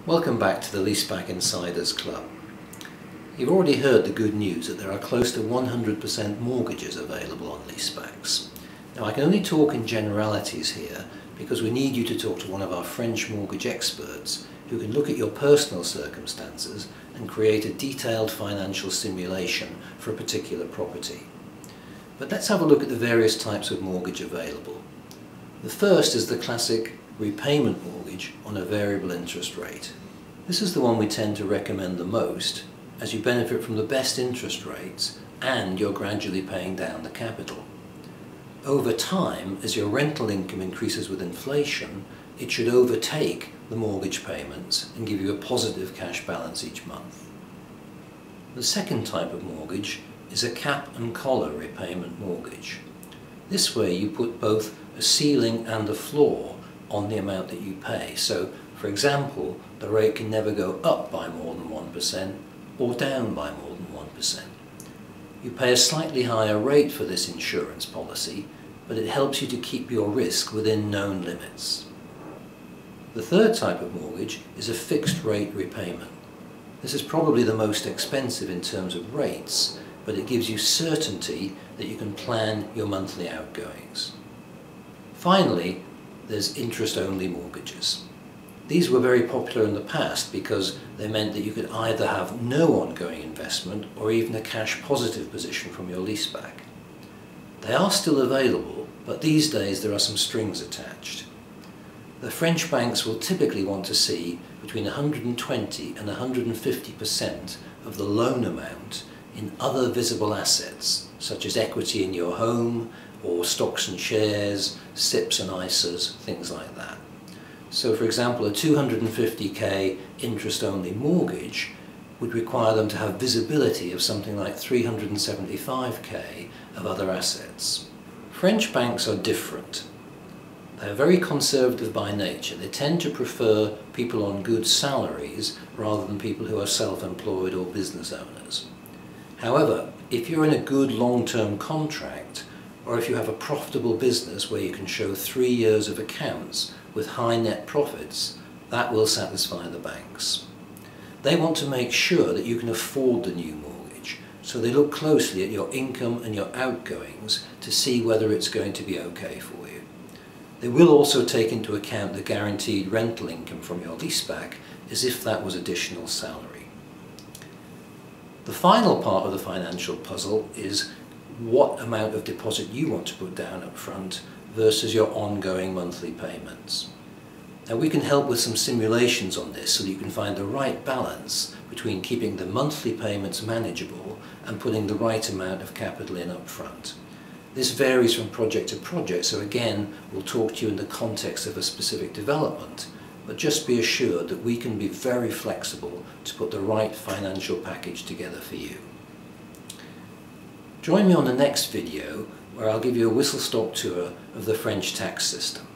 Welcome back to the Leaseback Insiders Club. You've already heard the good news that there are close to 100% mortgages available on leasebacks. Now I can only talk in generalities here because we need you to talk to one of our French mortgage experts who can look at your personal circumstances and create a detailed financial simulation for a particular property. But let's have a look at the various types of mortgage available. The first is the classic repayment mortgage on a variable interest rate. This is the one we tend to recommend the most, as you benefit from the best interest rates and you're gradually paying down the capital. Over time, as your rental income increases with inflation, it should overtake the mortgage payments and give you a positive cash balance each month. The second type of mortgage is a cap and collar repayment mortgage. This way you put both a ceiling and a floor on the amount that you pay. So, for example, the rate can never go up by more than 1% or down by more than 1%. You pay a slightly higher rate for this insurance policy, but it helps you to keep your risk within known limits. The third type of mortgage is a fixed rate repayment. This is probably the most expensive in terms of rates, but it gives you certainty that you can plan your monthly outgoings. Finally, there's interest-only mortgages. These were very popular in the past because they meant that you could either have no ongoing investment or even a cash positive position from your leaseback. They are still available, but these days there are some strings attached. The French banks will typically want to see between 120 and 150% of the loan amount in other visible assets, such as equity in your home, or stocks and shares, SIPs and ISAs, things like that. So for example, a 250k interest-only mortgage would require them to have visibility of something like 375k of other assets. French banks are different. They are very conservative by nature. They tend to prefer people on good salaries rather than people who are self-employed or business owners. However, if you're in a good long-term contract, or if you have a profitable business where you can show 3 years of accounts with high net profits, that will satisfy the banks. They want to make sure that you can afford the new mortgage, so they look closely at your income and your outgoings to see whether it's going to be okay for you. They will also take into account the guaranteed rental income from your leaseback as if that was additional salary. The final part of the financial puzzle is what amount of deposit you want to put down up front versus your ongoing monthly payments. Now we can help with some simulations on this so that you can find the right balance between keeping the monthly payments manageable and putting the right amount of capital in up front. This varies from project to project, so again we'll talk to you in the context of a specific development, but just be assured that we can be very flexible to put the right financial package together for you. Join me on the next video where I'll give you a whistle-stop tour of the French tax system.